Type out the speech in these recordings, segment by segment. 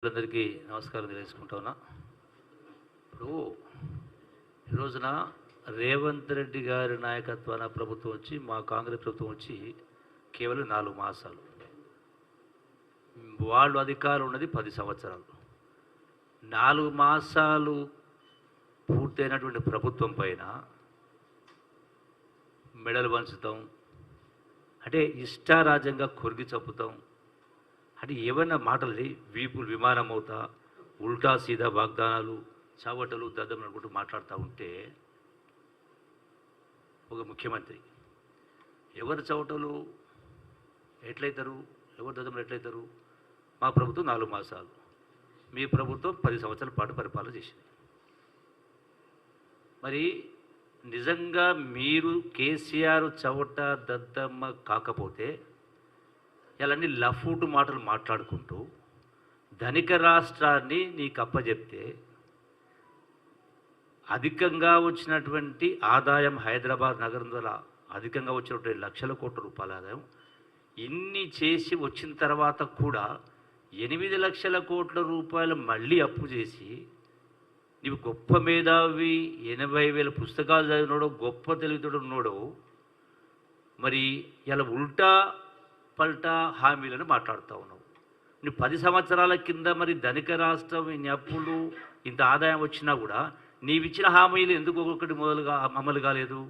అందరికీ నమస్కారం తెలియజేసుకుంటా ఉన్నా. ఇప్పుడు ఈ రోజున రేవంత్ రెడ్డి గారి నాయకత్వాన ప్రభుత్వం వచ్చి, మా కాంగ్రెస్ ప్రభుత్వం వచ్చి కేవలం 4 మాసాలు. వాళ్ళు అధికారం ఉన్నది 10 సంవత్సరాలు. 4 మాసాలు పూర్తయినటువంటి ప్రభుత్వం పైన మెడలు వంచుతాం, అంటే ఇష్టారాజ్యంగా కొరిగి చంపుతాం, అంటే ఏమైనా మాటలు వీపులు విమానం అవుతా, ఉల్టా సీదా వాగ్దానాలు, చావటలు, దద్దం అనుకుంటూ మాట్లాడుతూ ఉంటే ఒక ముఖ్యమంత్రి ఎవరు చవటలు ఎట్లయితారు, ఎవరు దద్దములు ఎట్లయితారు? మా ప్రభుత్వం 4 మాసాలు, మీ ప్రభుత్వం 10 సంవత్సరాల పాటు పరిపాలన చేసింది. మరి నిజంగా మీరు కేసీఆర్ చవట దద్దమ్మ కాకపోతే ఇలాంటి లఫూటు మాటలు మాట్లాడుకుంటూ ధనిక రాష్ట్రాన్ని నీకు అప్పచెప్తే అధికంగా వచ్చినటువంటి ఆదాయం, హైదరాబాద్ నగరం ద్వారా అధికంగా వచ్చినటువంటి లక్షల కోట్ల రూపాయల ఆదాయం, ఇన్ని చేసి వచ్చిన తర్వాత కూడా 8 లక్షల కోట్ల రూపాయలు మళ్ళీ అప్పు చేసి నీవు గొప్ప మేధావి, 80,000 పుస్తకాలు చదివినోడు, గొప్ప తెలివితోడు ఉన్నాడు, మరి ఇలా ఉల్టా పల్టా హామీలను మాట్లాడుతూ ఉన్నావు. నువ్వు 10 సంవత్సరాల కింద మరి ధనిక రాష్ట్రం ఇన్ని అప్పులు, ఇంత ఆదాయం వచ్చినా కూడా నీవిచ్చిన హామీలు ఎందుకు ఒక్కొక్కటి అమలు కాలేదు?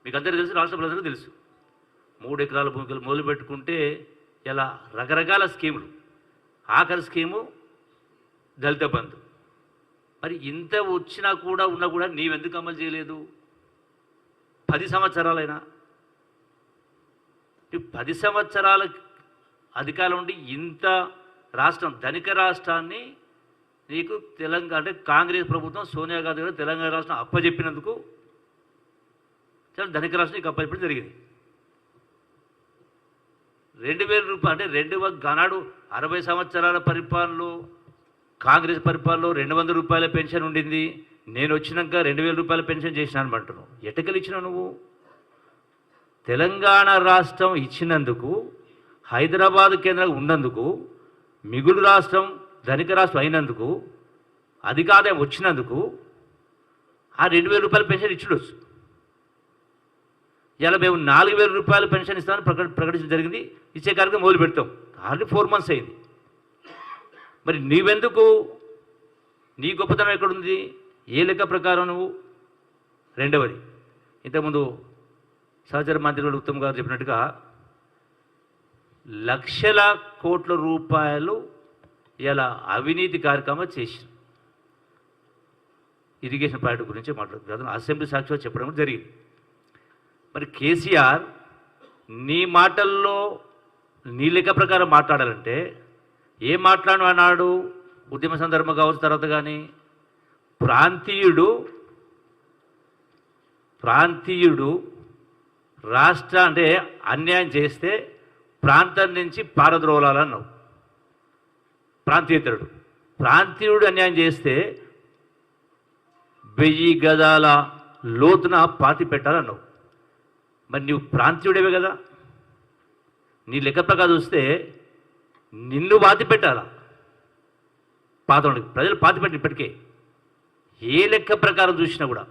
మీకు అందరికీ తెలుసు, రాష్ట్ర ప్రజలకు తెలుసు. 3 ఎకరాల భూమికలు మొదలు పెట్టుకుంటే ఇలా రకరకాల స్కీములు, ఆఖరి స్కీము దళిత బంధు. మరి ఇంత వచ్చినా కూడా ఉన్నా కూడా నీవెందుకు అమలు చేయలేదు? 10 సంవత్సరాలైనా 10 సంవత్సరాల అధికారం ఉండి ఇంత రాష్ట్రం, ధనిక రాష్ట్రాన్ని నీకు తెలంగాణ అంటే కాంగ్రెస్ ప్రభుత్వం, సోనియా గాంధీ గారు తెలంగాణ రాష్ట్రం అప్పచెప్పినందుకు చాలా ధనిక రాష్ట్రం నీకు అప్పచెప్పడం జరిగింది. 2,000 రూపాయలు అంటే ఆనాడు 60 సంవత్సరాల పరిపాలనలో, కాంగ్రెస్ పరిపాలనలో 200 రూపాయల పెన్షన్ ఉండింది. నేను వచ్చినాక 2,000 రూపాయల పెన్షన్ చేసినాను అంటున్నావు. ఎట్టకెళ్ళి ఇచ్చినావు నువ్వు? తెలంగాణ రాష్ట్రం ఇచ్చినందుకు, హైదరాబాద్ కేంద్రంగా ఉన్నందుకు, మిగులు రాష్ట్రం ధనిక రాష్ట్రం అయినందుకు, అధిక ఆదాయం వచ్చినందుకు ఆ 2,000 రూపాయల పెన్షన్ ఇచ్చుడొచ్చు. ఇలా మేము 4,000 రూపాయల పెన్షన్ ఇస్తామని ప్రకటించడం జరిగింది. ఇచ్చే కార్యక్రమం మొదలు పెడతాం. ఆల్రెడీ 4 మంత్స్ అయింది. మరి నీవెందుకు? నీ గొప్పతనం ఎక్కడుంది? ఏ లెక్క ప్రకారం నువ్వు? రెండవది, ఇంతకుముందు సహచర మంత్రి ఉత్తమ్ గారు చెప్పినట్టుగా లక్షల కోట్ల రూపాయలు ఇలా అవినీతి కార్యక్రమం చేసి ఇరిగేషన్ ప్రాజెక్టు గురించి మాట్లాడుతున్నారు. అసెంబ్లీ సాక్షిగా చెప్పడం జరిగింది. మరి కేసీఆర్ నీ మాటల్లో నీ లెక్క ప్రకారం మాట్లాడాలంటే ఏం మాట్లాడు అన్నాడు? ఉద్యమ సందర్భం కావచ్చు, తర్వాత కానీ ప్రాంతీయుడు రాష్ట్ర అంటే అన్యాయం చేస్తే ప్రాంతం నుంచి పారద్రోలాలన్నావు. ప్రాంతీయుడు అన్యాయం చేస్తే 1000 గజాల లోతున పాతి పెట్టాలన్నావు. మరి నువ్వు ప్రాంతీయుడేవే కదా, నీ లెక్క ప్రకారం చూస్తే నిన్ను పాతి పెట్టాలా? ప్రజలు పాతి పెట్టి ఇప్పటికే ఏ లెక్క ప్రకారం చూసినా కూడా